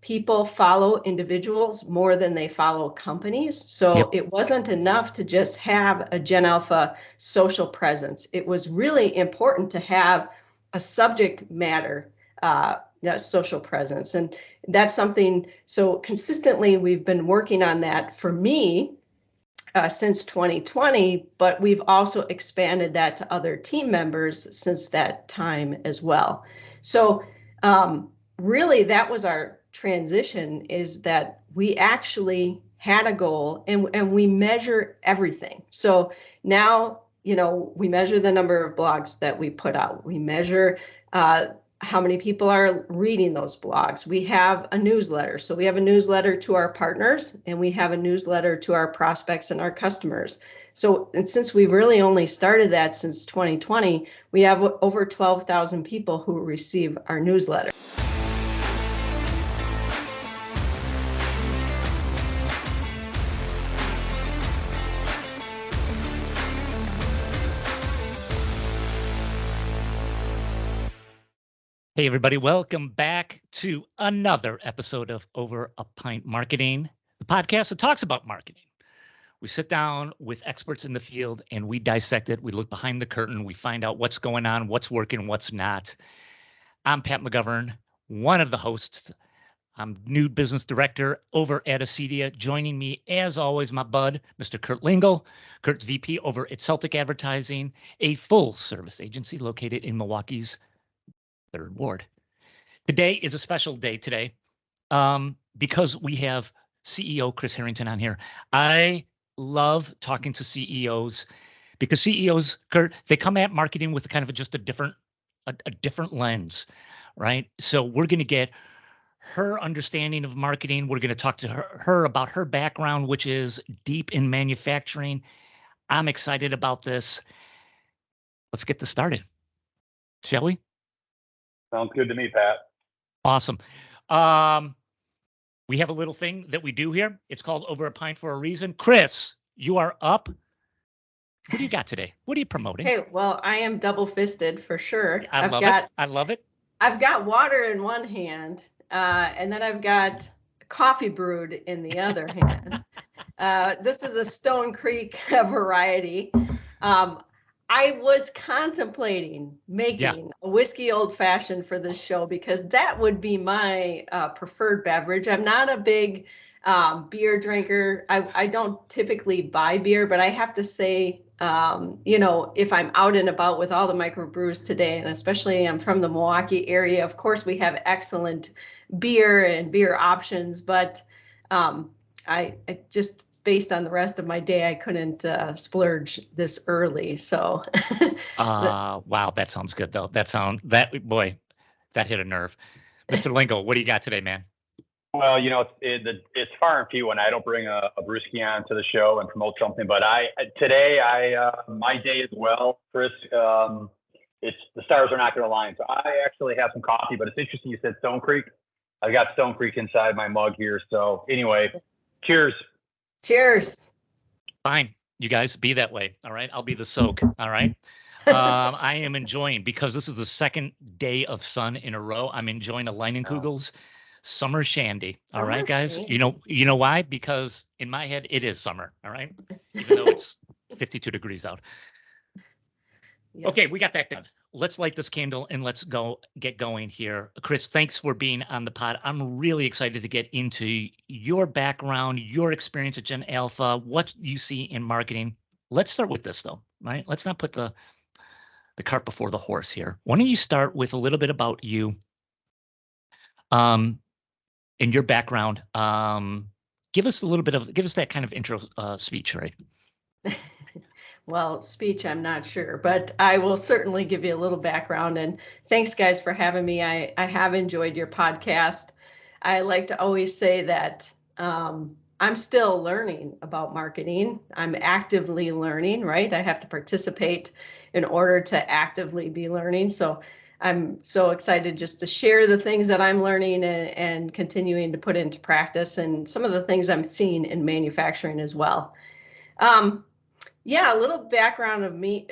people follow individuals more than they follow companies. So it wasn't enough to just have a GenAlpha social presence. It was really important to have a subject matter social presence. And that's something, so consistently we've been working on that for me since 2020, but we've also expanded that to other team members since that time as well. So really that was our transition, is that we actually had a goal and we measure everything. So now, we measure the number of blogs that we put out. We measure how many people are reading those blogs. We have a newsletter. So we have a newsletter to our partners and we have a newsletter to our prospects and our customers. So, and since we've really only started that since 2020, we have over 12,000 people who receive our newsletter. Hey, everybody. Welcome back to another episode of Over a Pint Marketing, the podcast that talks about marketing. We sit down with experts in the field and we dissect it. We look behind the curtain. We find out what's going on, what's working, what's not. I'm Pat McGovern, one of the hosts. I'm new business director over at Acedia. Joining me, as always, my bud, Mr. Kurt Leinenkugel. Kurt's VP over at Celtic Advertising, a full-service agency located in Milwaukee's Third Ward. Today is a special day today because we have CEO Kris Harrington on here. I love talking to CEOs because CEOs, Kurt, they come at marketing with kind of just a different lens, right? So we're going to get her understanding of marketing. We're going to talk to her about her background, which is deep in manufacturing. I'm excited about this. Let's get this started, shall we? Sounds good to me, Pat. Awesome. We have a little thing that we do here. It's called Over a Pint for a reason. Kris, you are up. What do you got today? What are you promoting? Hey, well, I am double-fisted for sure. I love it. I've got water in one hand, and then I've got coffee brewed in the other hand. This is a Stone Creek variety. I was contemplating making a whiskey old fashioned for this show because that would be my preferred beverage. I'm not a big beer drinker. I don't typically buy beer, but I have to say, if I'm out and about with all the microbrews today, and especially I'm from the Milwaukee area, of course, we have excellent beer and beer options, but I just, based on the rest of my day, I couldn't splurge this early. So, wow, that sounds good though. That hit a nerve. Mr. Leinenkugel, what do you got today, man? Well, it's far and few when I don't bring a brewski on to the show and promote something. But today my day as well, Kris. It's the stars are not going to align. So I actually have some coffee, but it's interesting you said Stone Creek. I got Stone Creek inside my mug here. So anyway, cheers. Cheers. Fine. You guys be that way. All right. I'll be the soak. All right. I am enjoying, because this is the second day of sun in a row. I'm enjoying a Leinenkugel's summer shandy. All right, guys. Shandy. You know why? Because in my head, it is summer. All right. Even though it's 52 degrees out. Yes. Okay. We got that done. Let's light this candle and let's get going here. Kris, thanks for being on the pod. I'm really excited to get into your background, your experience at GenAlpha, what you see in marketing. Let's start with this though, right? Let's not put the cart before the horse here. Why don't you start with a little bit about you and your background. Give us that kind of intro speech, right? Well, speech, I'm not sure, but I will certainly give you a little background. And thanks, guys, for having me. I have enjoyed your podcast. I like to always say that I'm still learning about marketing. I'm actively learning, right? I have to participate in order to actively be learning. So I'm so excited just to share the things that I'm learning and continuing to put into practice, and some of the things I'm seeing in manufacturing as well. Yeah, a little background of me,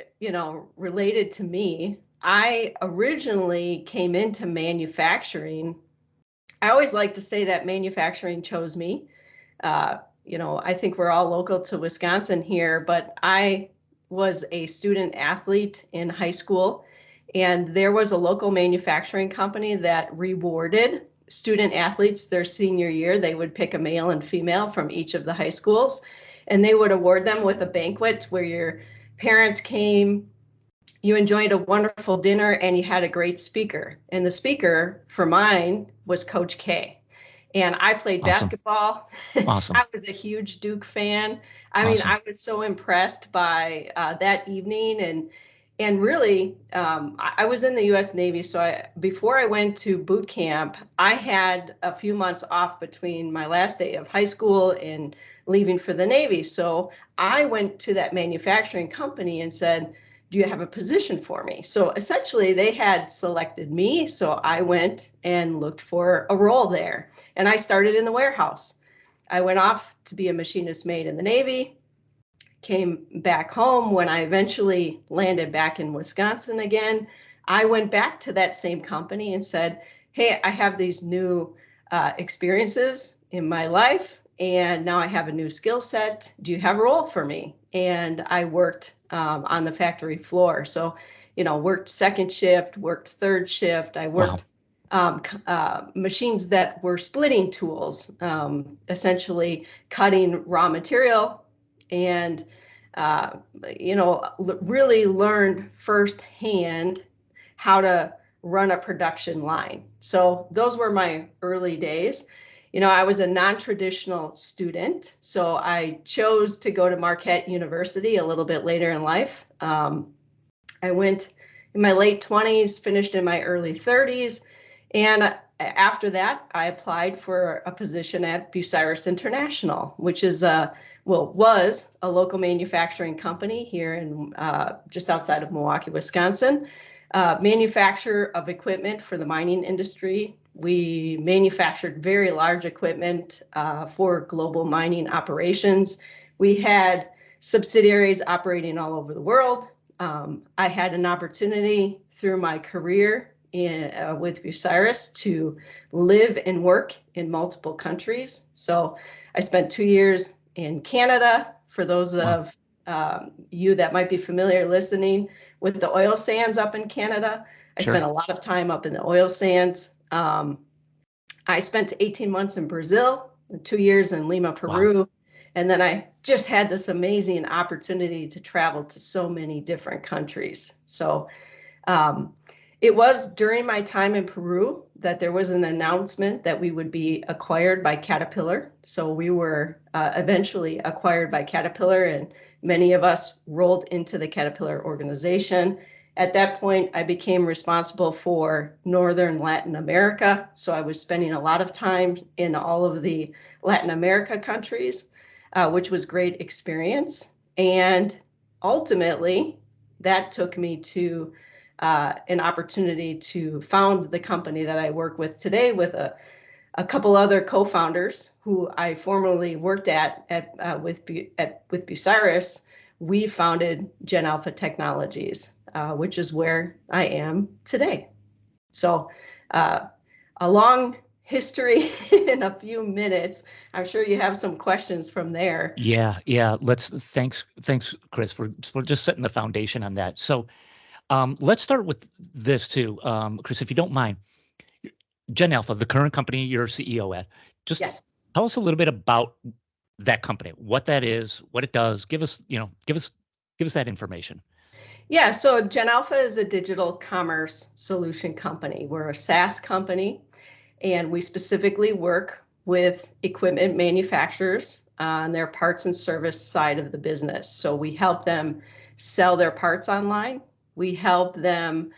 related to me. I originally came into manufacturing I always like to say that manufacturing chose me. I think we're all local to Wisconsin here, but I was a student athlete in high school, and there was a local manufacturing company that rewarded student athletes their senior year. They would pick a male and female from each of the high schools, and they would award them with a banquet where your parents came, you enjoyed a wonderful dinner, and you had a great speaker. And the speaker for mine was Coach K. And I played basketball. Awesome. I was a huge Duke fan. I mean, I was so impressed by that evening. And really, I was in the U.S. Navy. So before I went to boot camp, I had a few months off between my last day of high school and leaving for the Navy. So I went to that manufacturing company and said, do you have a position for me? So essentially they had selected me. So I went and looked for a role there, and I started in the warehouse. I went off to be a machinist mate in the Navy, came back home. When I eventually landed back in Wisconsin again, I went back to that same company and said, hey, I have these new experiences in my life, and now I have a new skill set. Do you have a role for me? And I worked on the factory floor. So, worked second shift, worked third shift. I worked machines that were splitting tools, essentially cutting raw material, and, really learned firsthand how to run a production line. So those were my early days. I was a non-traditional student, so I chose to go to Marquette University a little bit later in life. I went in my late 20s, finished in my early 30s, and after that, I applied for a position at Bucyrus International, which is was a local manufacturing company here in just outside of Milwaukee, Wisconsin. Manufacturer of equipment for the mining industry. We manufactured very large equipment for global mining operations. We had subsidiaries operating all over the world. I had an opportunity through my career with Bucyrus to live and work in multiple countries. So I spent 2 years in Canada. For those of you that might be familiar listening with the oil sands up in Canada, I spent a lot of time up in the oil sands. I spent 18 months in Brazil, 2 years in Lima, Peru. And then I just had this amazing opportunity to travel to so many different countries. So it was during my time in Peru that there was an announcement that we would be acquired by Caterpillar. So we were eventually acquired by Caterpillar, and many of us rolled into the Caterpillar organization. At that point, I became responsible for Northern Latin America. So I was spending a lot of time in all of the Latin America countries, which was great experience. And ultimately, that took me to an opportunity to found the company that I work with today with a couple other co-founders who I formerly worked with Bucyrus. We founded GenAlpha Technologies, which is where I am today. So a long history in a few minutes. I'm sure you have some questions from there. Yeah. Thanks, Kris, for just setting the foundation on that. So let's start with this too, Kris, if you don't mind. GenAlpha, the current company you're CEO at, just tell us a little bit about that company, what that is, what it does. Give us that information. Yeah, so GenAlpha is a digital commerce solution company. We're a SaaS company, and we specifically work with equipment manufacturers on their parts and service side of the business. So we help them sell their parts online. We help them,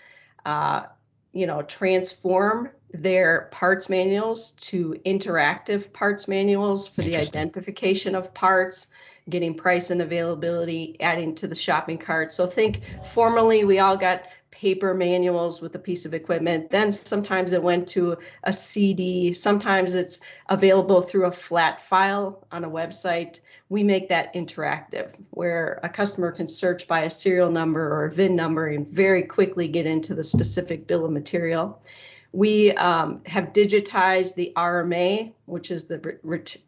transform their parts manuals to interactive parts manuals for the identification of parts, getting price and availability, adding to the shopping cart. So think formerly we all got paper manuals with a piece of equipment. Then sometimes it went to a CD. Sometimes it's available through a flat file on a website. We make that interactive where a customer can search by a serial number or a VIN number and very quickly get into the specific bill of material. We have digitized the RMA, which is the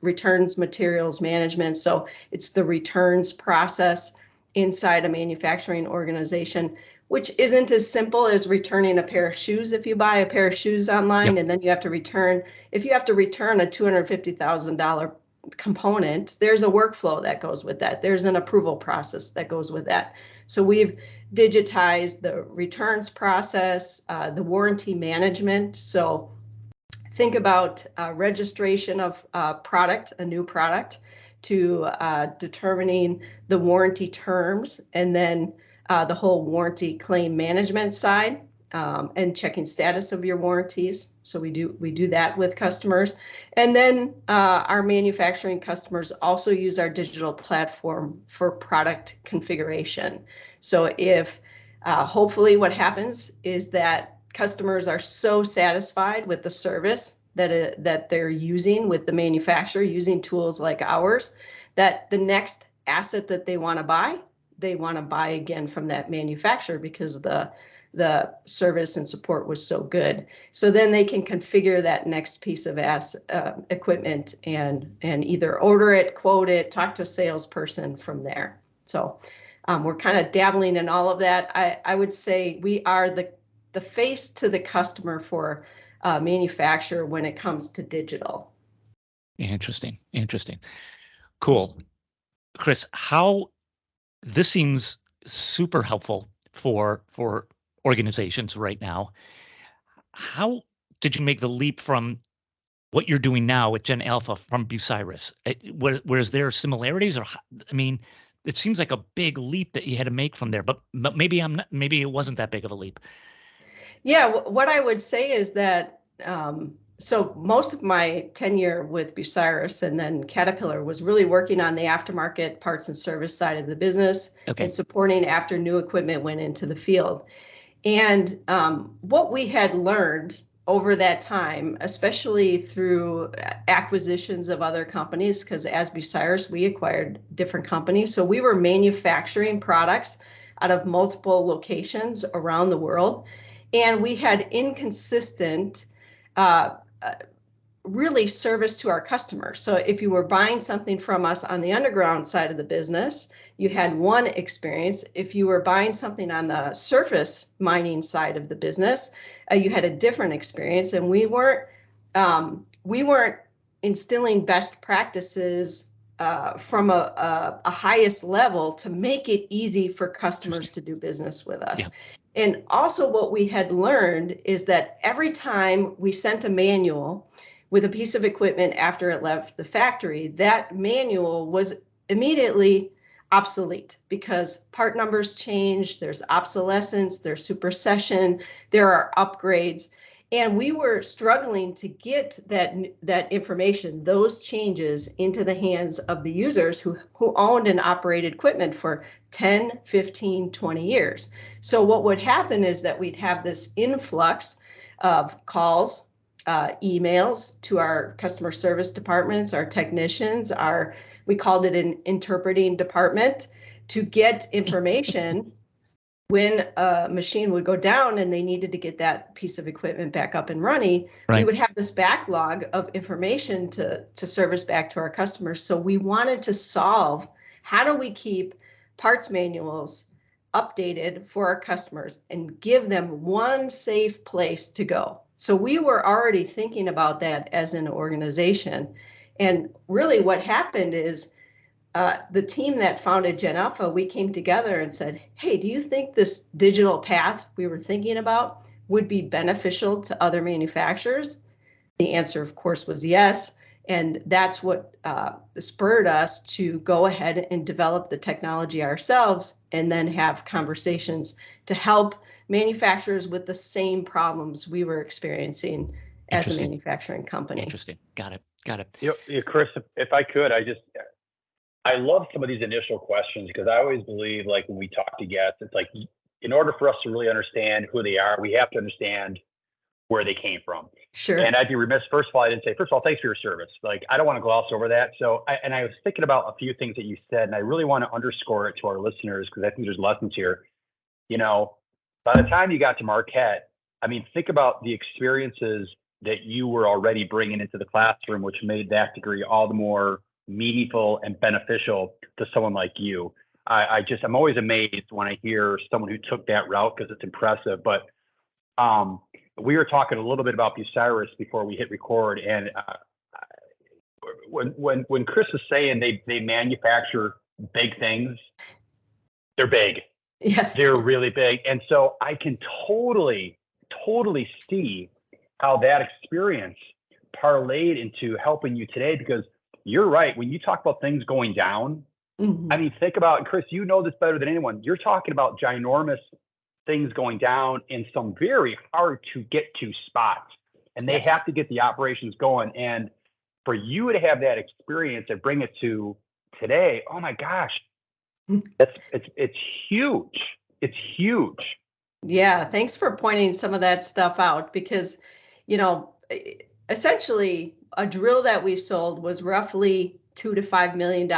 returns materials management. So it's the returns process inside a manufacturing organization, which isn't as simple as returning a pair of shoes. If you buy a pair of shoes online, and then you have to return, if you have to return a $250,000 component, there's a workflow that goes with that. There's an approval process that goes with that. So we've digitized the returns process, the warranty management. So think about registration of a new product, to determining the warranty terms, and then the whole warranty claim management side, and checking status of your warranties. So we do that with customers. And then our manufacturing customers also use our digital platform for product configuration. So if hopefully what happens is that customers are so satisfied with the service that they're using with the manufacturer, using tools like ours, that the next asset that they want to buy again from that manufacturer, because the service and support was so good. So then they can configure that next piece of equipment and either order it, quote it, talk to a salesperson from there. So we're kind of dabbling in all of that. I would say we are the face to the customer for manufacturer when it comes to digital. Interesting. Cool. Kris, how this seems super helpful for organizations right now. How did you make the leap from what you're doing now with GenAlpha from Bucyrus? Was there similarities, or I mean, it seems like a big leap that you had to make from there, but maybe it wasn't that big of a leap. Yeah, what I would say is that so most of my tenure with Bucyrus and then Caterpillar was really working on the aftermarket parts and service side of the business, and supporting after new equipment went into the field. And what we had learned over that time, especially through acquisitions of other companies, because as Bucyrus, we acquired different companies. So we were manufacturing products out of multiple locations around the world. And we had inconsistent really service to our customers. So if you were buying something from us on the underground side of the business, you had one experience. If you were buying something on the surface mining side of the business, you had a different experience. And we weren't instilling best practices from a highest level to make it easy for customers to do business with us. Yeah. And also what we had learned is that every time we sent a manual with a piece of equipment after it left the factory, that manual was immediately obsolete because part numbers change, there's obsolescence, there's supersession, there are upgrades. And we were struggling to get that information, those changes, into the hands of the users who owned and operated equipment for 10, 15, 20 years. So what would happen is that we'd have this influx of calls, emails to our customer service departments, our technicians, we called it an interpreting department, to get information when a machine would go down and they needed to get that piece of equipment back up and running. Right. We would have this backlog of information to service back to our customers. So we wanted to solve, how do we keep parts manuals updated for our customers and give them one safe place to go? So we were already thinking about that as an organization. And really what happened is the team that founded GenAlpha, we came together and said, hey, do you think this digital path we were thinking about would be beneficial to other manufacturers? The answer, of course, was yes. And that's what spurred us to go ahead and develop the technology ourselves and then have conversations to help manufacturers with the same problems we were experiencing as a manufacturing company. Interesting. Got it. Kris, if I could, I love some of these initial questions because I always believe, like, when we talk to guests, it's like, in order for us to really understand who they are, we have to understand where they came from. Sure. And I'd be remiss, first of all, I didn't say, first of all, thanks for your service. Like, I don't want to gloss over that. So, I was thinking about a few things that you said, and I really want to underscore it to our listeners because I think there's lessons here. You know, by the time you got to Marquette, I mean, think about the experiences that you were already bringing into the classroom, which made that degree all the more meaningful and beneficial to someone like you. I'm always amazed when I hear someone who took that route, because it's impressive. But we were talking a little bit about Bucyrus before we hit record, and when Kris is saying they manufacture big things, they're big. Yeah, they're really big, and so I can totally see how that experience parlayed into helping you today, because you're right. When you talk about things going down, I mean, think about, Kris, you know this better than anyone. You're talking about ginormous things going down in some very hard to get to spots, and they have to get the operations going. And for you to have that experience and bring it to today, oh my gosh, it's huge. It's huge. Yeah, thanks for pointing some of that stuff out, because, you know, essentially a drill that we sold was roughly $2 to $5 million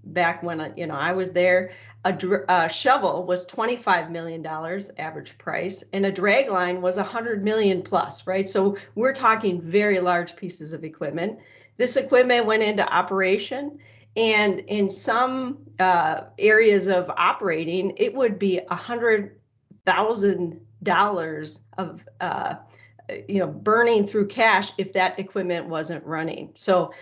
back when, you know, I was there. A shovel was $25 million average price, and a drag line was 100 million plus, right? So we're talking very large pieces of equipment. This equipment went into operation, and in some areas of operating, it would be $100,000 of burning through cash if that equipment wasn't running. So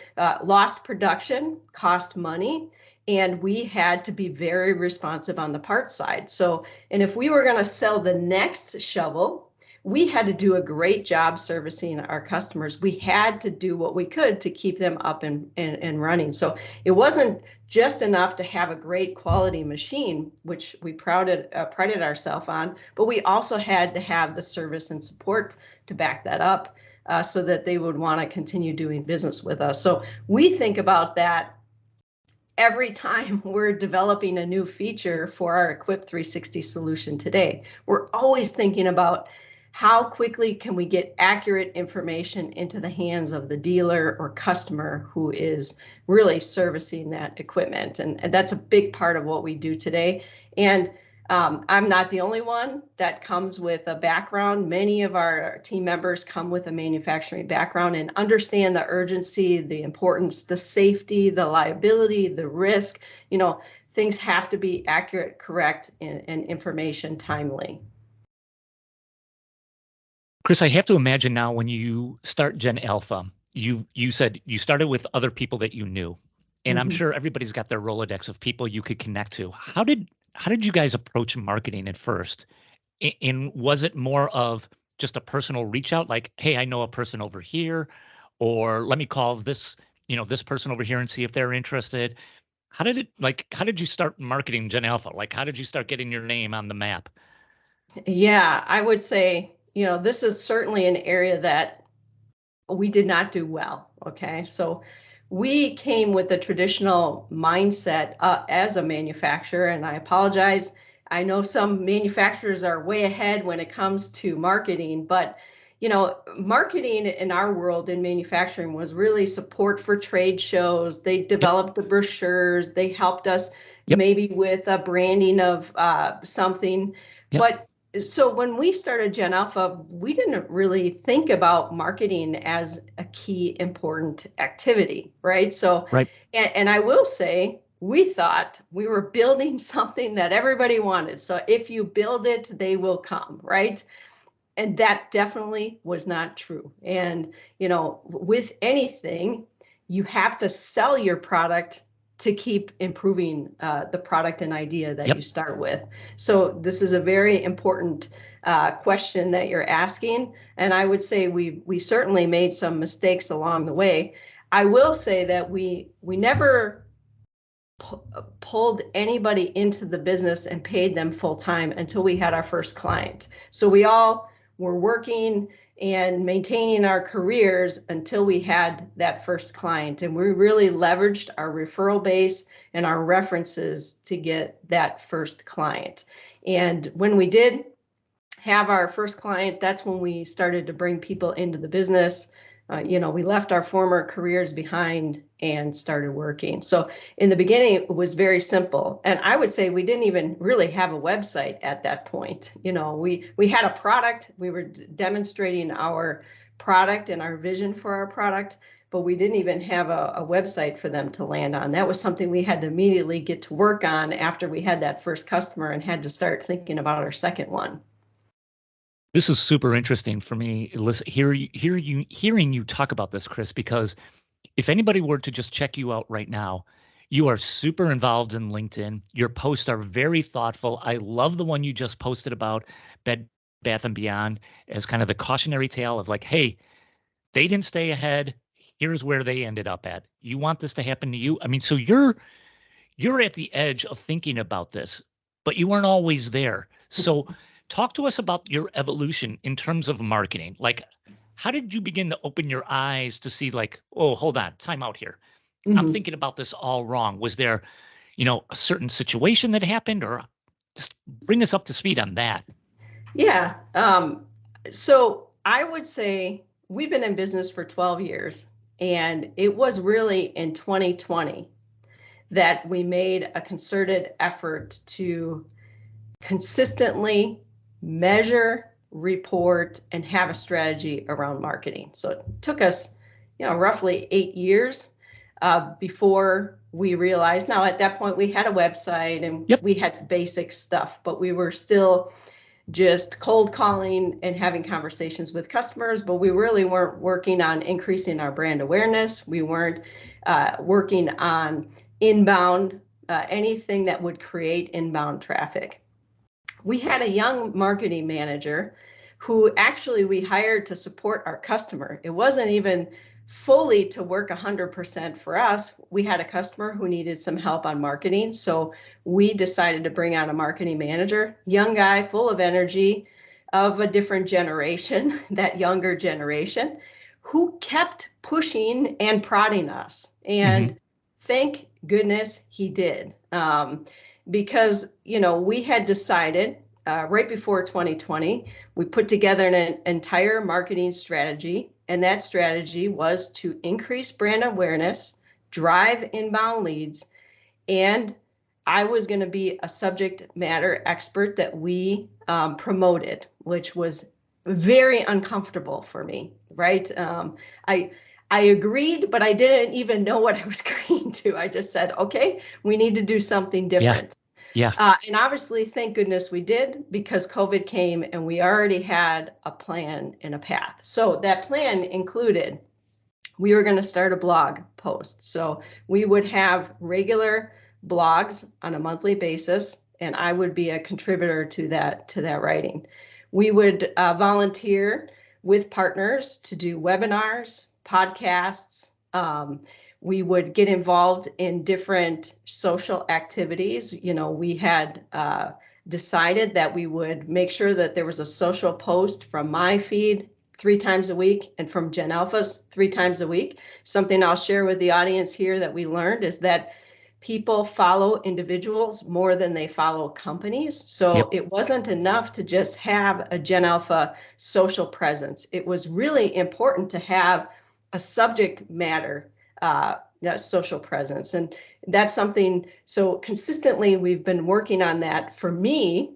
lost production cost money, and we had to be very responsive on the parts side. So, and if we were going to sell the next shovel, we had to do a great job servicing our customers. We had to do what we could to keep them up and running. So it wasn't just enough to have a great quality machine, which we prided ourselves on, but we also had to have the service and support to back that up so that they would want to continue doing business with us. So we think about that every time we're developing a new feature for our Equip 360 solution today. We're always thinking about how quickly can we get accurate information into the hands of the dealer or customer who is really servicing that equipment. And that's a big part of what we do today. And I'm not the only one that comes with a background. Many of our team members come with a manufacturing background and understand the urgency, the importance, the safety, the liability, the risk. You know, things have to be accurate, correct, and information timely. Kris, I have to imagine now when you start GenAlpha, you said you started with other people that you knew, and I'm sure everybody's got their Rolodex of people you could connect to. How did you guys approach marketing at first? And was it more of just a personal reach out, like, hey, I know a person over here, or let me call this person over here and see if they're interested? How did you start marketing GenAlpha? Like, how did you start getting your name on the map? Yeah, I would say, this is certainly an area that we did not do well. Okay. So we came with a traditional mindset as a manufacturer, and I apologize. I know some manufacturers are way ahead when it comes to marketing, but marketing in our world in manufacturing was really support for trade shows. They developed the brochures. They helped us maybe with a branding of something. But so when we started GenAlpha, we didn't really think about marketing as a key important activity, right? So, and I will say, we thought we were building something that everybody wanted. So if you build it, they will come, right? And that definitely was not true. And, with anything, you have to sell your product to keep improving the product and idea that you start with. So this is a very important question that you're asking. And I would say we certainly made some mistakes along the way. I will say that we never pulled anybody into the business and paid them full time until we had our first client. So we all were working and maintaining our careers until we had that first client. And we really leveraged our referral base and our references to get that first client. And when we did have our first client, that's when we started to bring people into the business. We left our former careers behind and started working. So in the beginning, it was very simple. And I would say we didn't even really have a website at that point. We had a product, we were demonstrating our product and our vision for our product, but we didn't even have a website for them to land on. That was something we had to immediately get to work on after we had that first customer and had to start thinking about our second one. This is super interesting for me, hearing you talk about this, Kris, because if anybody were to just check you out right now, you are super involved in LinkedIn. Your posts are very thoughtful. I love the one you just posted about Bed Bath & Beyond as kind of the cautionary tale of like, hey, they didn't stay ahead. Here's where they ended up at. You want this to happen to you? I mean, so you're at the edge of thinking about this, but you weren't always there. So talk to us about your evolution in terms of marketing. Like, how did you begin to open your eyes to see like, oh, hold on, time out here. Mm-hmm. I'm thinking about this all wrong. Was there, a certain situation that happened, or just bring us up to speed on that? Yeah. So I would say we've been in business for 12 years, and it was really in 2020 that we made a concerted effort to consistently measure, report, and have a strategy around marketing. So it took us, roughly 8 years before we realized. Now, at that point, we had a website and we had basic stuff, but we were still just cold calling and having conversations with customers, but we really weren't working on increasing our brand awareness. We weren't working on inbound, anything that would create inbound traffic. We had a young marketing manager who actually we hired to support our customer. It wasn't even fully to work 100% for us. We had a customer who needed some help on marketing. So we decided to bring on a marketing manager, young guy, full of energy, of a different generation, that younger generation, who kept pushing and prodding us. And thank goodness he did. Because, we had decided right before 2020, we put together an entire marketing strategy. And that strategy was to increase brand awareness, drive inbound leads, and I was going to be a subject matter expert that we promoted, which was very uncomfortable for me, right? I agreed, but I didn't even know what I was agreeing to. I just said, okay, we need to do something different. Yeah. And obviously, thank goodness we did, because COVID came and we already had a plan and a path. So that plan included, we were going to start a blog post. So we would have regular blogs on a monthly basis, and I would be a contributor to that writing. We would volunteer with partners to do webinars, podcasts. We would get involved in different social activities. We had decided that we would make sure that there was a social post from my feed 3 times a week and from GenAlpha's 3 times a week. Something I'll share with the audience here that we learned is that people follow individuals more than they follow companies. So it wasn't enough to just have a GenAlpha social presence. It was really important to have a subject matter that social presence. And that's something, so consistently we've been working on that for me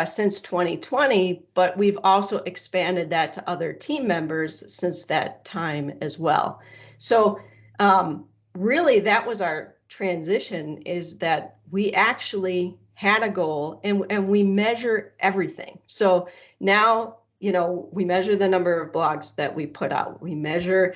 since 2020, but we've also expanded that to other team members since that time as well. So really that was our transition, is that we actually had a goal and we measure everything. So now, we measure the number of blogs that we put out. We measure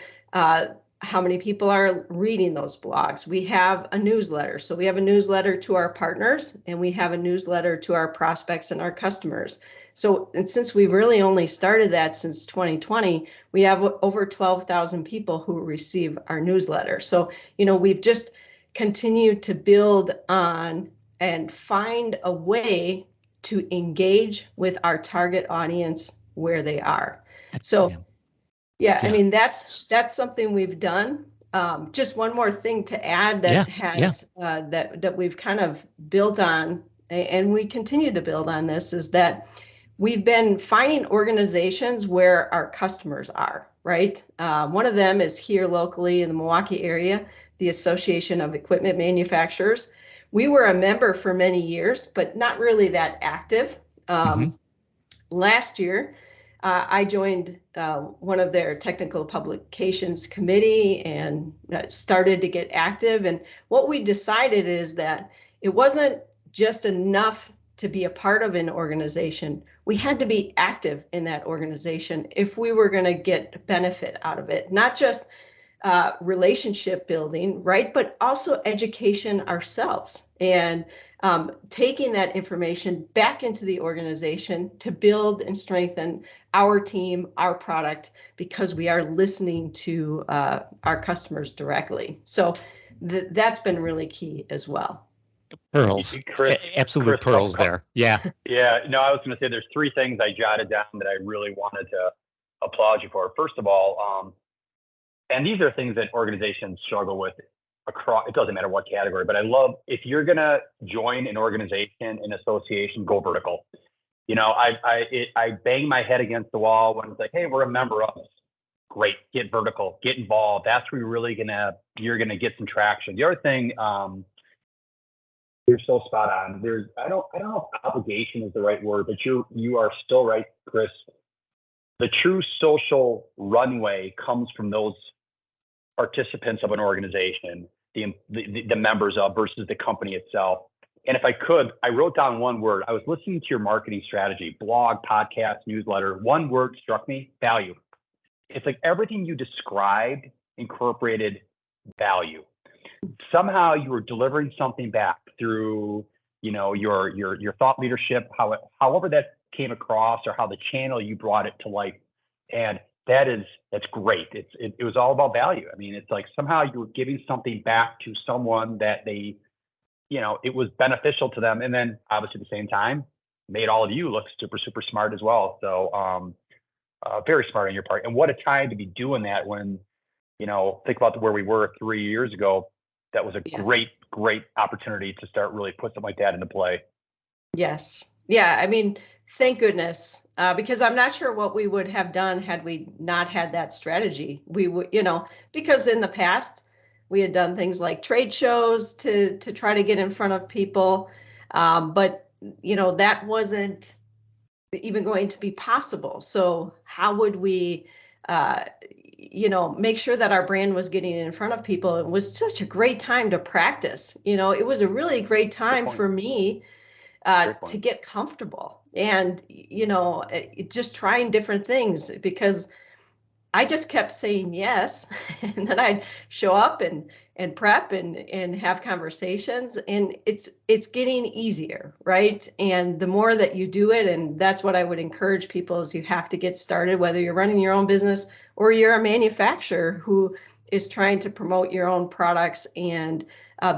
how many people are reading those blogs. We have a newsletter. So we have a newsletter to our partners, and we have a newsletter to our prospects and our customers. So, and since we've really only started that since 2020, we have over 12,000 people who receive our newsletter. So, we've just continued to build on and find a way to engage with our target audience where they are. So, yeah, I mean, that's something we've done. Just one more thing to add that that we've kind of built on, and we continue to build on this, is that we've been finding organizations where our customers are, right? One of them is here locally in the Milwaukee area, the Association of Equipment Manufacturers. We were a member for many years, but not really that active. Last year, I joined one of their technical publications committee and started to get active. And what we decided is that it wasn't just enough to be a part of an organization. We had to be active in that organization if we were going to get benefit out of it, not just relationship building, right? But also education ourselves and taking that information back into the organization to build and strengthen our team, our product, because we are listening to our customers directly. So that's been really key as well. Pearls, Kris, absolute pearls there. Yeah. Yeah, no, I was going to say there's three things I jotted down that I really wanted to applaud you for. First of all, and these are things that organizations struggle with across, it doesn't matter what category, but I love, if you're going to join an organization, an association, go vertical. You know, I bang my head against the wall when it's like, hey, we're a member of this. Great, get vertical, get involved. That's where you're gonna get some traction. The other thing, you're so spot on. I don't know if obligation is the right word, but you are still right, Kris. The true social runway comes from those participants of an organization, the members of versus the company itself. And if I could, I wrote down one word. I was listening to your marketing strategy, blog, podcast, newsletter. One word struck me: value. It's like everything you described incorporated value. Somehow you were delivering something back through, you know, your thought leadership, however that came across, or how the channel you brought it to life. And that's great. It was all about value. I mean, it's like somehow you were giving something back to someone that they, you know, it was beneficial to them. And then obviously at the same time, made all of you look super, super smart as well. So very smart on your part. And what a time to be doing that when, you know, think about where we were 3 years ago. That was a great opportunity to start really put something like that into play. Yes. Yeah. I mean, thank goodness, because I'm not sure what we would have done had we not had that strategy. We would, you know, because in the past we had done things like trade shows to try to get in front of people. But, you know, that wasn't even going to be possible. So how would we, you know, make sure that our brand was getting in front of people? It was such a great time to practice. You know, it was a really great time for me to get comfortable and, you know, just trying different things, because I just kept saying yes. And then I'd show up and prep and have conversations, and it's getting easier, right? And the more that you do it, and that's what I would encourage people, is you have to get started, whether you're running your own business or you're a manufacturer who is trying to promote your own products and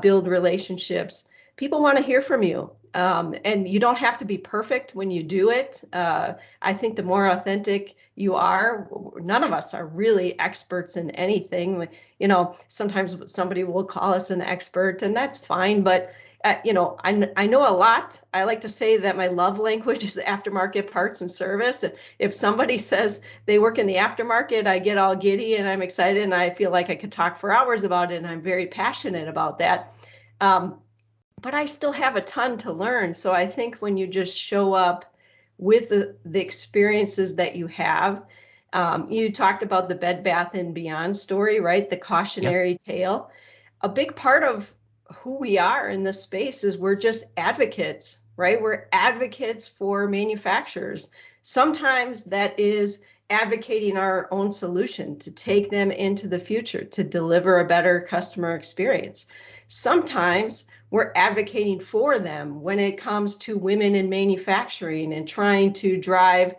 build relationships. People want to hear from you. And you don't have to be perfect when you do it. I think the more authentic you are, none of us are really experts in anything. You know, sometimes somebody will call us an expert, and that's fine. But, you know, I know a lot. I like to say that my love language is aftermarket parts and service. And if somebody says they work in the aftermarket, I get all giddy and I'm excited and I feel like I could talk for hours about it. And I'm very passionate about that. But I still have a ton to learn. So I think when you just show up with the experiences that you have, you talked about the Bed Bath & Beyond story, right? The cautionary tale. A big part of who we are in this space is we're just advocates, right? We're advocates for manufacturers. Sometimes that is advocating our own solution to take them into the future, to deliver a better customer experience. Sometimes we're advocating for them when it comes to women in manufacturing and trying to drive,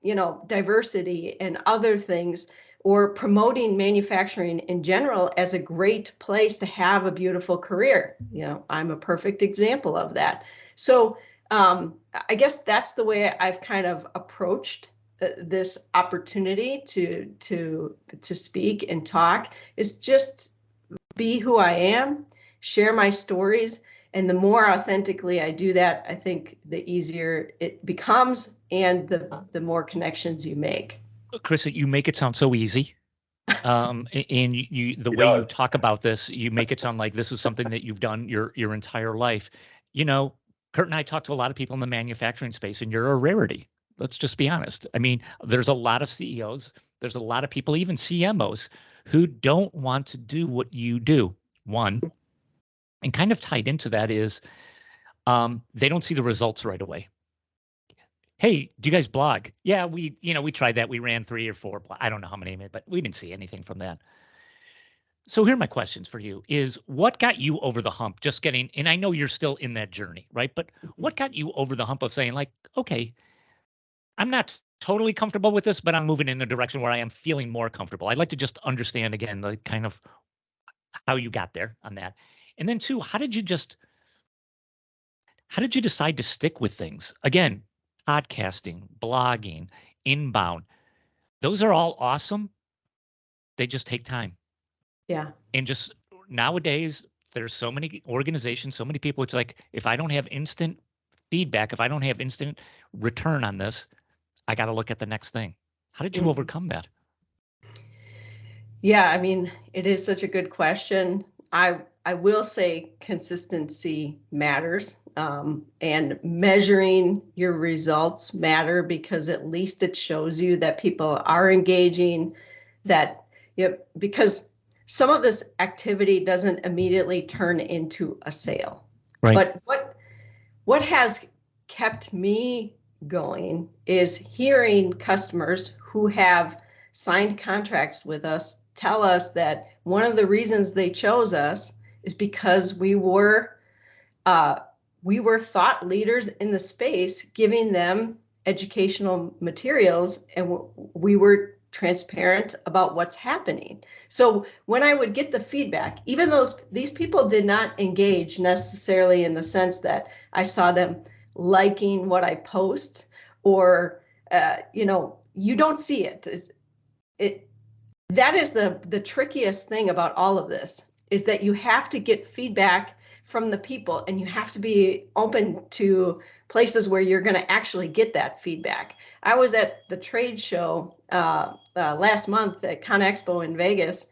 you know, diversity and other things, or promoting manufacturing in general as a great place to have a beautiful career. You know, I'm a perfect example of that. So I guess that's the way I've kind of approached this opportunity to speak and talk, is just be who I am, share my stories. And the more authentically I do that, I think the easier it becomes and the more connections you make. Kris, you make it sound so easy. And the way you talk about this, you make it sound like this is something that you've done your entire life. You know, Kurt and I talk to a lot of people in the manufacturing space, and you're a rarity. Let's just be honest. I mean, there's a lot of CEOs, there's a lot of people, even CMOs, who don't want to do what you do. One, and kind of tied into that is they don't see the results right away. Hey, do you guys blog? Yeah, we tried that. We ran 3 or 4. I don't know how many, but we didn't see anything from that. So here are my questions for you is what got you over the hump just getting, and I know you're still in that journey, right? But what got you over the hump of saying like, okay, I'm not totally comfortable with this, but I'm moving in a direction where I am feeling more comfortable. I'd like to just understand again, the kind of how you got there on that. And then 2, how did you decide to stick with things? Again, podcasting, blogging, inbound, those are all awesome. They just take time. Yeah. And just nowadays, there's so many organizations, so many people. It's like, if I don't have instant feedback, if I don't have instant return on this, I got to look at the next thing. How did you overcome that? Yeah, I mean, it is such a good question. I will say consistency matters, and measuring your results matter, because at least it shows you that people are engaging, that because some of this activity doesn't immediately turn into a sale. Right. But what has kept me going is hearing customers who have signed contracts with us tell us that one of the reasons they chose us is because we were thought leaders in the space, giving them educational materials, and we were transparent about what's happening. So when I would get the feedback, even though these people did not engage necessarily in the sense that I saw them liking what I post, or you don't see it. That is the trickiest thing about all of this, is that you have to get feedback from the people, and you have to be open to places where you're going to actually get that feedback. I was at the trade show last month at ConExpo in Vegas,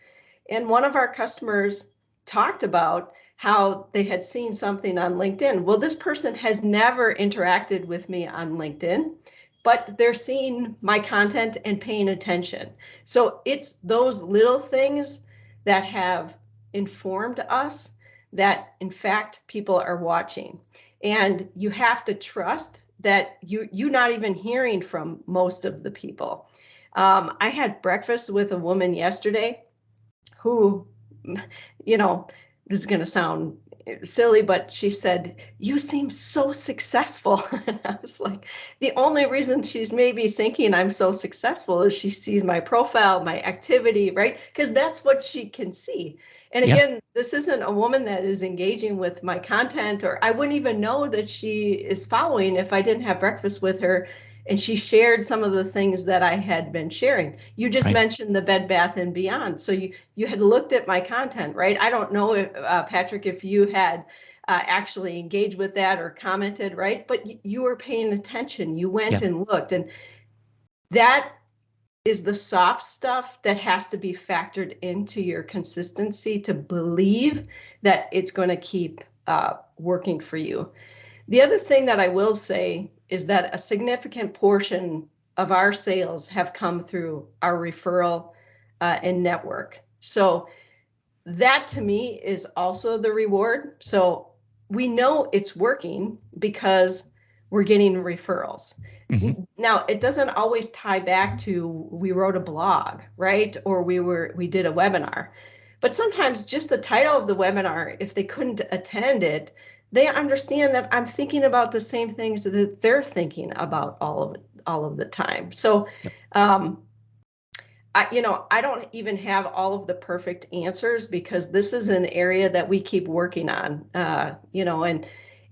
and one of our customers talked about how they had seen something on LinkedIn. Well, this person has never interacted with me on LinkedIn, but they're seeing my content and paying attention. So it's those little things that have informed us that, in fact, people are watching. And you have to trust that you're not even hearing from most of the people. I had breakfast with a woman yesterday who, this is going to sound silly, but she said, "You seem so successful." And I was like, the only reason she's maybe thinking I'm so successful is she sees my profile, my activity, right? Because that's what she can see. And again, this isn't a woman that is engaging with my content, or I wouldn't even know that she is following if I didn't have breakfast with her and she shared some of the things that I had been sharing. You just mentioned the Bed Bath & Beyond. So you had looked at my content, right? I don't know, if, Patrick, if you had actually engaged with that or commented, right? But you were paying attention. You went and looked. And that is the soft stuff that has to be factored into your consistency to believe that it's going to keep working for you. The other thing that I will say is that a significant portion of our sales have come through our referral and network. So that to me is also the reward. So we know it's working because we're getting referrals. Mm-hmm. Now, it doesn't always tie back to we wrote a blog, right? Or we did a webinar. But sometimes just the title of the webinar, if they couldn't attend it, they understand that I'm thinking about the same things that they're thinking about all of the time. So, I don't even have all of the perfect answers, because this is an area that we keep working on,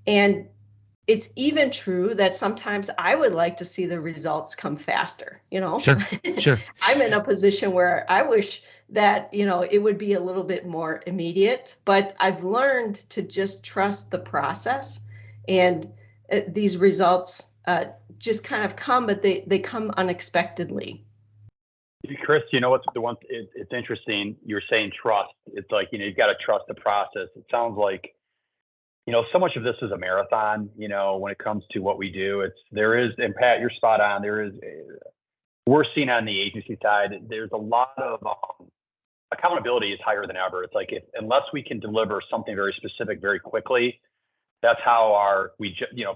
and it's even true that sometimes I would like to see the results come faster, Sure. I'm in a position where I wish that, it would be a little bit more immediate, but I've learned to just trust the process, and these results just kind of come, but they come unexpectedly. Kris, you know what's the one? It's interesting. You're saying trust. It's like, you've got to trust the process. It sounds like, so much of this is a marathon. When it comes to what we do, and Pat, you're spot on. We're seeing on the agency side, there's a lot of accountability is higher than ever. It's like, unless we can deliver something very specific very quickly, that's how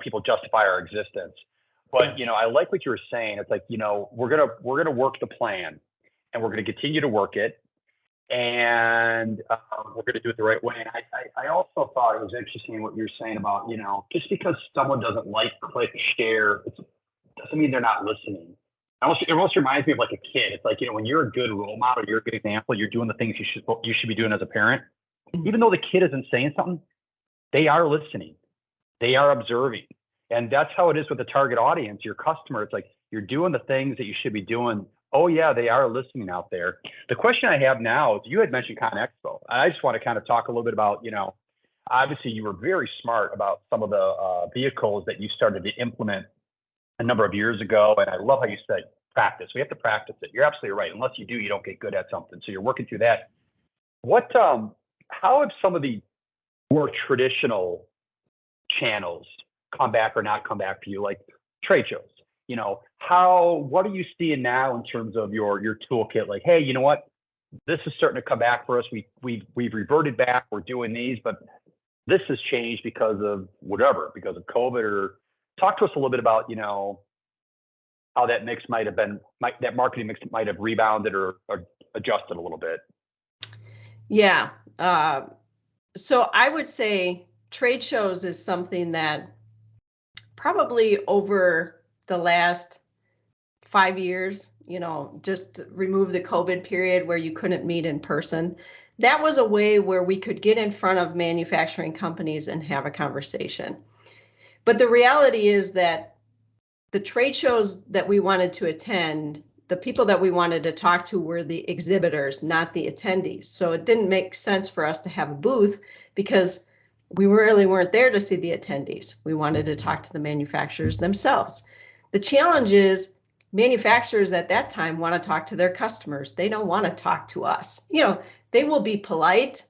people justify our existence. But, I like what you were saying. It's like, we're going to work the plan, and we're going to continue to work it, and we're going to do it the right way. And I also thought it was interesting what you're saying about, just because someone doesn't like, click, share, it doesn't mean they're not listening. It almost reminds me of like a kid. It's like, when you're a good role model, you're a good example, you're doing the things you should be doing as a parent. Even though the kid isn't saying something, they are listening. They are observing. And that's how it is with the target audience, your customer. It's like, you're doing the things that you should be doing. Oh yeah, they are listening out there. The question I have now is, you had mentioned ConExpo. I just want to kind of talk a little bit about, obviously you were very smart about some of the vehicles that you started to implement a number of years ago. And I love how you said practice. We have to practice it. You're absolutely right. Unless you do, you don't get good at something. So you're working through that. How have some of the more traditional channels come back or not come back for you, like trade shows? What are you seeing now in terms of your toolkit? Like, hey, you know what? This is starting to come back for us. We've reverted back. We're doing these, but this has changed because of whatever, because of COVID. Or talk to us a little bit about, how that mix that marketing mix might have rebounded or adjusted a little bit. Yeah. So I would say trade shows is something that probably over the last 5 years, just remove the COVID period where you couldn't meet in person. That was a way where we could get in front of manufacturing companies and have a conversation. But the reality is that the trade shows that we wanted to attend, the people that we wanted to talk to were the exhibitors, not the attendees. So it didn't make sense for us to have a booth because we really weren't there to see the attendees. We wanted to talk to the manufacturers themselves. The challenge is manufacturers at that time want to talk to their customers. They don't want to talk to us. They will be polite,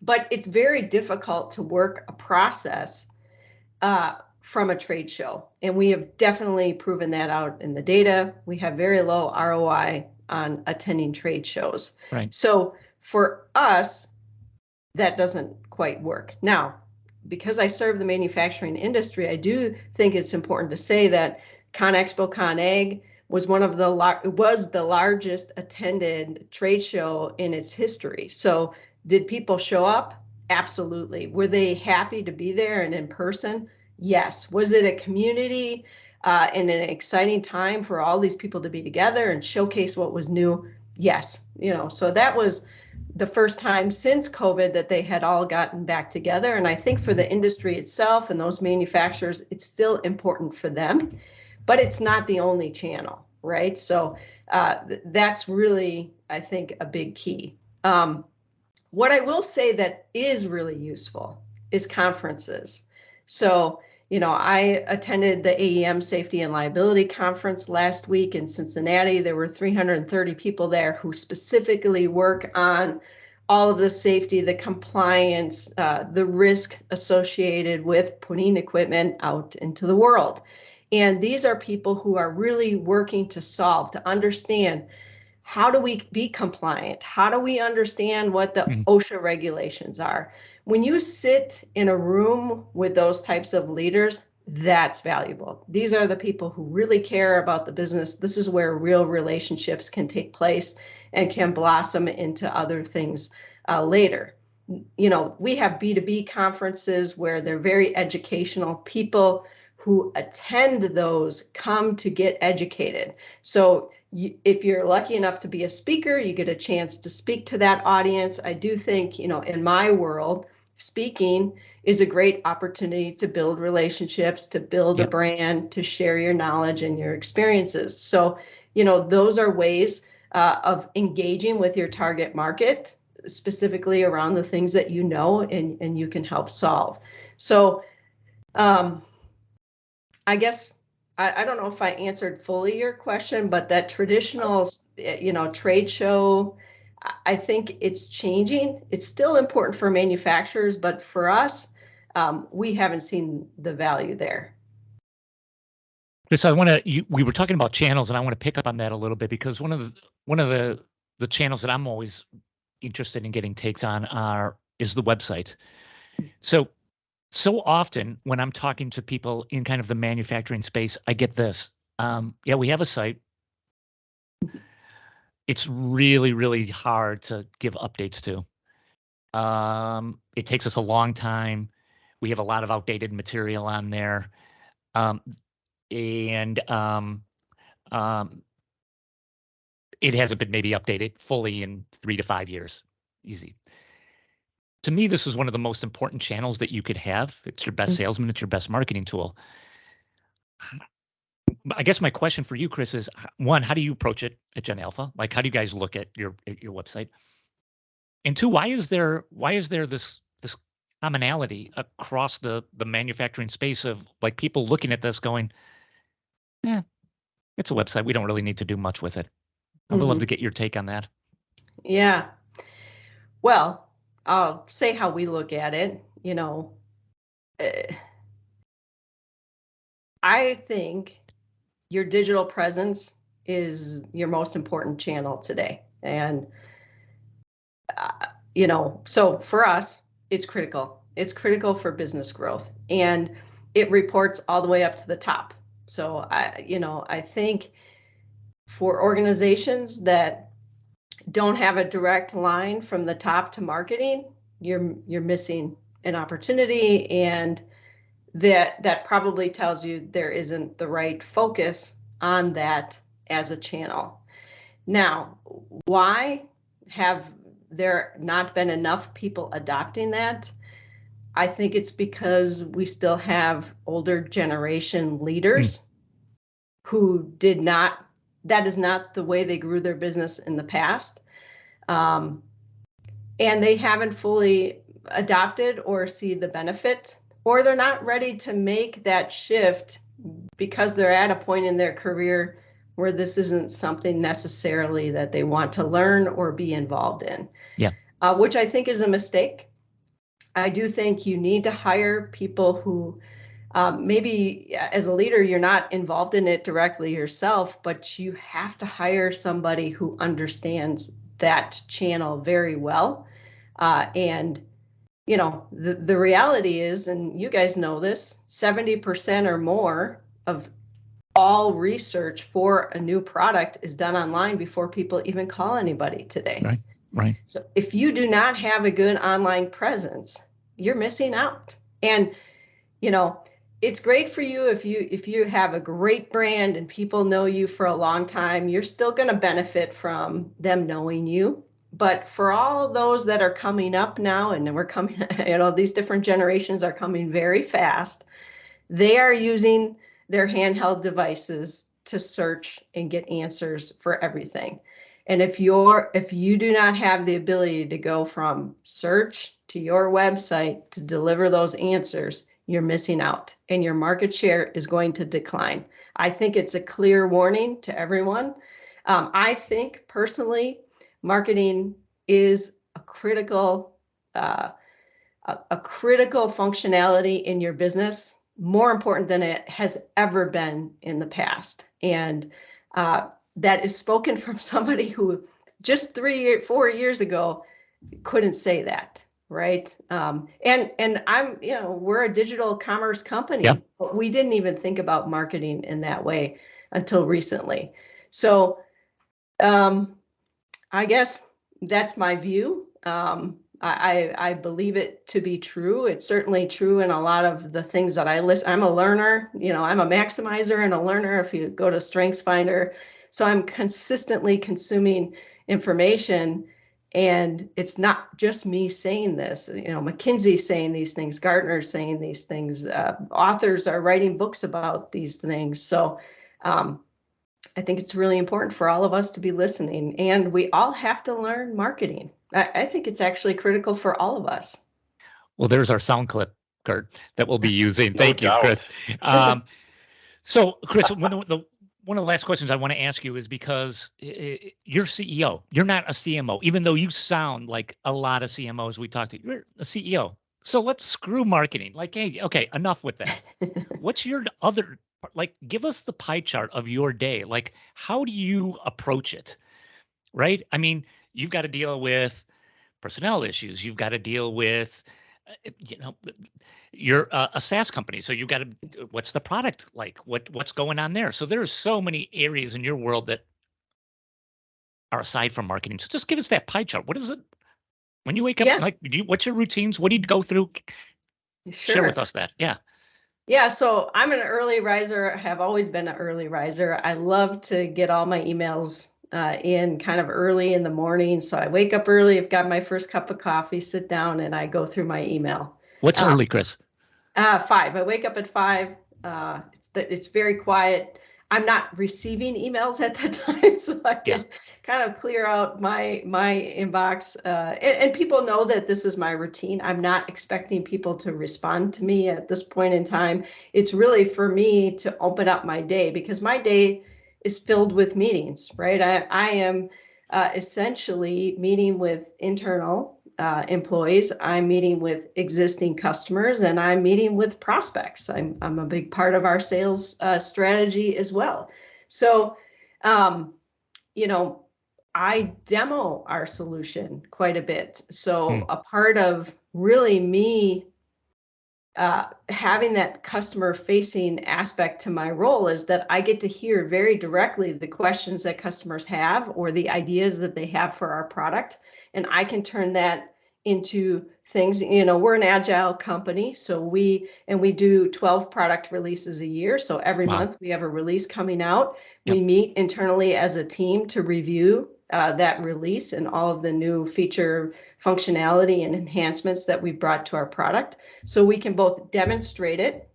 but it's very difficult to work a process from a trade show. And we have definitely proven that out in the data. We have very low ROI on attending trade shows. Right. So for us, that doesn't quite work. Now, because I serve the manufacturing industry, I do think it's important to say that ConExpo ConAg was the largest attended trade show in its history. So did people show up? Absolutely. Were they happy to be there and in person? Yes. Was it a community and an exciting time for all these people to be together and showcase what was new? Yes. So that was the first time since COVID that they had all gotten back together. And I think for the industry itself and those manufacturers, it's still important for them, but it's not the only channel, right? So that's really, I think, a big key. What I will say that is really useful is conferences. So, I attended the AEM Safety and Liability Conference last week in Cincinnati. There were 330 people there who specifically work on all of the safety, the compliance, the risk associated with putting equipment out into the world. And these are people who are really working to understand, how do we be compliant? How do we understand what the OSHA regulations are? When you sit in a room with those types of leaders, that's valuable. These are the people who really care about the business. This is where real relationships can take place and can blossom into other things later. We have B2B conferences where they're very educational. People who attend those come to get educated. So if you're lucky enough to be a speaker, you get a chance to speak to that audience. I do think, in my world, speaking is a great opportunity to build relationships, to build a brand, to share your knowledge and your experiences. So, those are ways of engaging with your target market, specifically around the things that and you can help solve. So I guess I don't know if I answered fully your question, but that traditional, trade show, I think it's changing. It's still important for manufacturers, but for us, we haven't seen the value there. Chris, we were talking about channels, and I want to pick up on that a little bit, because one of the channels that I'm always interested in getting takes on is the website. So often when I'm talking to people in kind of the manufacturing space, I get this. Yeah, we have a site. It's really, really hard to give updates to. It takes us a long time. We have a lot of outdated material on there. And it hasn't been maybe updated fully in 3 to 5 years. Easy. To me, this is one of the most important channels that you could have. It's your best salesman. It's your best marketing tool. I guess my question for you, Kris, is one, how do you approach it at GenAlpha? Like, how do you guys look at your website? And two, why is there this commonality across the manufacturing space of like people looking at this going, it's a website. We don't really need to do much with it. I would love to get your take on that. Yeah. Well, I'll say how we look at it. I think your digital presence is your most important channel today. And, so for us, it's critical. It's critical for business growth, and it reports all the way up to the top. So I think for organizations that don't have a direct line from the top to marketing, you're missing an opportunity, and that probably tells you there isn't the right focus on that as a channel. Now, why have there not been enough people adopting that? I think it's because we still have older generation leaders who that is not the way they grew their business in the past. And they haven't fully adopted or see the benefit, or they're not ready to make that shift because they're at a point in their career where this isn't something necessarily that they want to learn or be involved in. Yeah. Which I think is a mistake. I do think you need to hire people who maybe as a leader, you're not involved in it directly yourself, but you have to hire somebody who understands that channel very well. And the reality is, and you guys know this, 70% or more of all research for a new product is done online before people even call anybody today. Right. So if you do not have a good online presence, you're missing out. And, it's great for you if you have a great brand and people know you for a long time. You're still going to benefit from them knowing you. But for all those that are coming up now, and we're coming, these different generations are coming very fast, they are using their handheld devices to search and get answers for everything. And if you do not have the ability to go from search to your website to deliver those answers, you're missing out, and your market share is going to decline. I think it's a clear warning to everyone. I think personally, marketing is a critical functionality in your business, more important than it has ever been in the past. And that is spoken from somebody who just 4 years ago couldn't say that. Right. And I'm, we're a digital commerce company, but we didn't even think about marketing in that way until recently. So I guess that's my view. I believe it to be true. It's certainly true in a lot of the things that I list. I'm a learner, I'm a maximizer and a learner if you go to StrengthsFinder. So I'm consistently consuming information. And it's not just me saying this, McKinsey's saying these things, Gartner's saying these things, authors are writing books about these things. So I think it's really important for all of us to be listening, and we all have to learn marketing. I think it's actually critical for all of us. Well, there's our sound clip, Kurt, that we'll be using. Thank you, Kris. So, Kris, one of the last questions I want to ask you is because you're CEO. You're not a CMO, even though you sound like a lot of CMOs we talked to. You're a CEO. So let's screw marketing. Like, hey, okay, enough with that. What's your other, like, give us the pie chart of your day. Like, how do you approach it? Right? I mean, you've got to deal with personnel issues. You've got to deal with, you're a SaaS company, so you've got to, what's the product like? What's going on there? So there's so many areas in your world that are aside from marketing. So just give us that pie chart. What is it when you wake up? Yeah. Like, what's your routines? What do you go through? Share with us that. Yeah. Yeah, so I'm an early riser, have always been an early riser. I love to get all my emails in kind of early in the morning. So I wake up early, I've got my first cup of coffee, sit down, and I go through my email. What's early, Kris? 5. I wake up at 5. It's very quiet. I'm not receiving emails at that time, so I can kind of clear out my inbox. And people know that this is my routine. I'm not expecting people to respond to me at this point in time. It's really for me to open up my day, because my day is filled with meetings, right? I am essentially meeting with internal employees. I'm meeting with existing customers, and I'm meeting with prospects. I'm a big part of our sales strategy as well. So, I demo our solution quite a bit. So a part of really me having that customer facing aspect to my role is that I get to hear very directly the questions that customers have or the ideas that they have for our product. And I can turn that into things. We're an agile company, so we do 12 product releases a year. So every month we have a release coming out. We meet internally as a team to review that release and all of the new feature functionality and enhancements that we've brought to our product. So we can both demonstrate it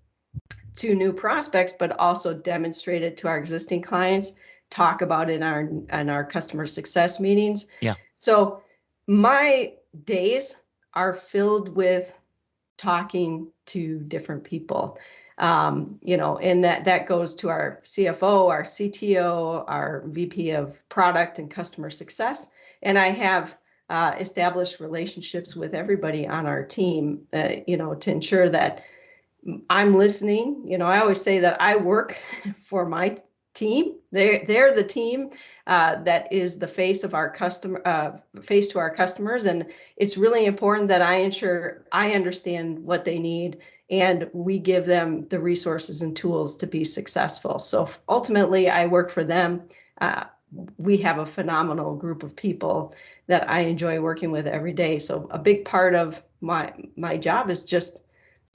to new prospects, but also demonstrate it to our existing clients, talk about it in our customer success meetings. Yeah. So my days are filled with talking to different people. And that goes to our CFO, our CTO, our VP of product and customer success. And I have established relationships with everybody on our team, to ensure that I'm listening. I always say that I work for my team. They're the team that is the face of our face to our customers. And it's really important that I ensure I understand what they need and we give them the resources and tools to be successful. So ultimately, I work for them. We have a phenomenal group of people that I enjoy working with every day. So a big part of my job is just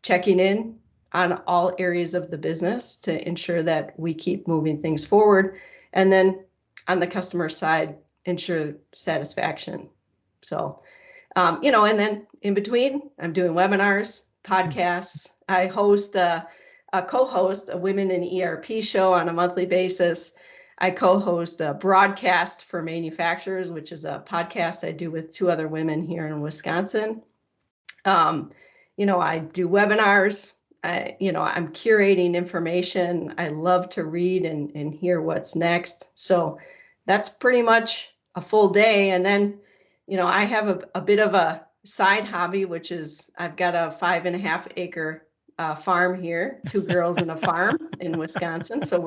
checking in on all areas of the business to ensure that we keep moving things forward. And then on the customer side, ensure satisfaction. So, and then in between, I'm doing webinars, podcasts. I host co-host a Women in ERP show on a monthly basis. I co-host a broadcast for manufacturers, which is a podcast I do with 2 other women here in Wisconsin. I do webinars. I'm curating information. I love to read and hear what's next. So that's pretty much a full day. And then, I have a bit of a side hobby, which is I've got a 5.5 acre farm here, 2 girls and a farm in Wisconsin. So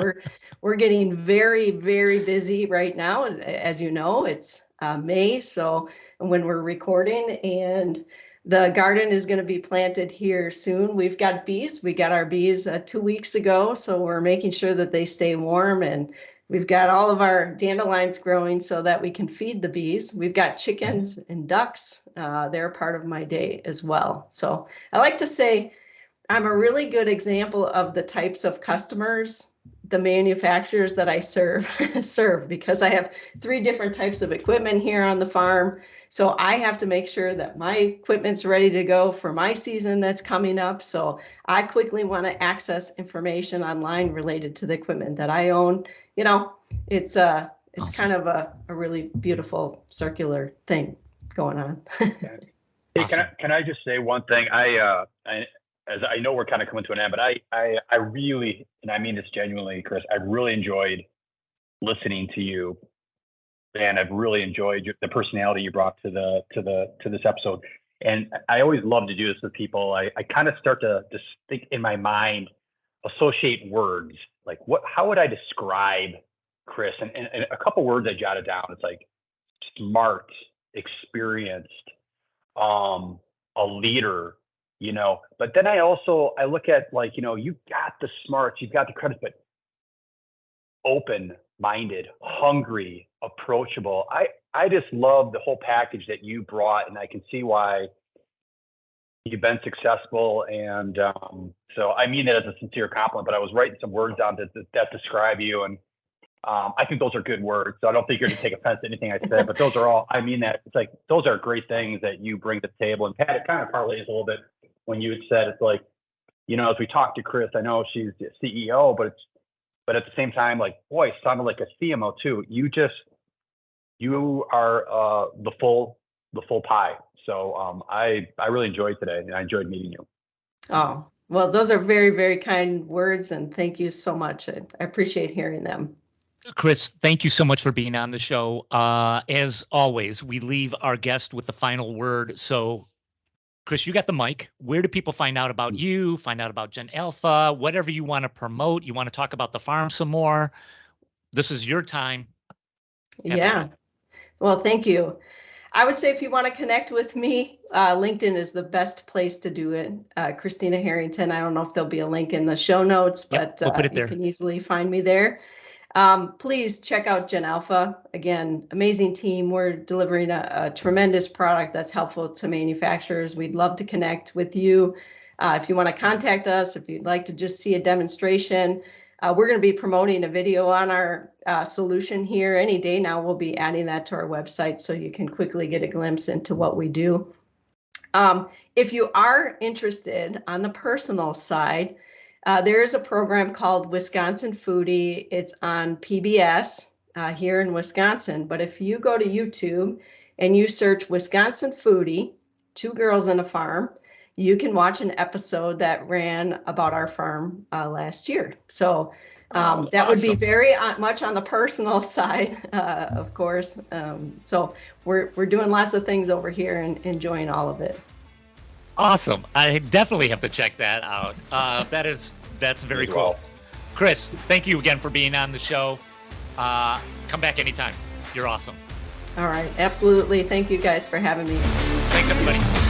we're getting very, very busy right now. As you know, it's May. So when we're recording, and the garden is going to be planted here soon. We've got bees. We got our bees 2 weeks ago. So we're making sure that they stay warm, and we've got all of our dandelions growing so that we can feed the bees. We've got chickens and ducks. They're part of my day as well. So I like to say I'm a really good example of the types of customers, the manufacturers that I serve, because I have 3 different types of equipment here on the farm. So I have to make sure that my equipment's ready to go for my season that's coming up. So I quickly want to access information online related to the equipment that I own. It's awesome. Kind of a really beautiful circular thing going on. Hey, can I just say one thing? I as I know we're kind of coming to an end, but I really, and I mean this genuinely, Kris, I really enjoyed listening to you, and I've really enjoyed the personality you brought to this episode. And I always love to do this with people. I kind of start to just think in my mind, associate words, like how would I describe Kris? And a couple words I jotted down. It's like smart, experienced, a leader, but then I look at, like, you've got the smarts, you've got the credit, but open-minded, hungry, approachable. I just love the whole package that you brought, and I can see why you've been successful. And so I mean that as a sincere compliment, but I was writing some words down that describe you. And I think those are good words. So I don't think you're going to take offense to anything I said, but those are all, I mean that. It's like, those are great things that you bring to the table. And Pat, it kind of parlays a little bit when you had said, it's like, as we talk to Kris, I know she's the CEO, but at the same time, like, boy, sounded like a CMO too. You are the full pie. So I really enjoyed today, and I enjoyed meeting you. Oh, well, those are very, very kind words, and thank you so much. I appreciate hearing them. Kris, thank you so much for being on the show. As always, we leave our guest with the final word. So, Kris, you got the mic. Where do people find out about you, find out about GenAlpha, whatever you want to promote? You want to talk about the farm some more? This is your time. Yeah. Well, thank you. I would say if you want to connect with me, LinkedIn is the best place to do it. Kristina Harrington. I don't know if there'll be a link in the show notes, but we'll put it there. You can easily find me there. Please check out GenAlpha. Again, amazing team. We're delivering a tremendous product that's helpful to manufacturers. We'd love to connect with you. If you want to contact us, if you'd like to just see a demonstration, we're going to be promoting a video on our solution here any day now. We'll be adding that to our website so you can quickly get a glimpse into what we do. If you are interested on the personal side, there is a program called Wisconsin Foodie. It's on PBS here in Wisconsin. But if you go to YouTube and you search Wisconsin Foodie, 2 Girls and a Farm, you can watch an episode that ran about our farm last year. So that would be very much on the personal side, of course. So we're doing lots of things over here and enjoying all of it. Awesome. I definitely have to check that out. That's very cool. Kris, thank you again for being on the show. Come back anytime. You're awesome. All right. Absolutely. Thank you guys for having me. Thanks, everybody.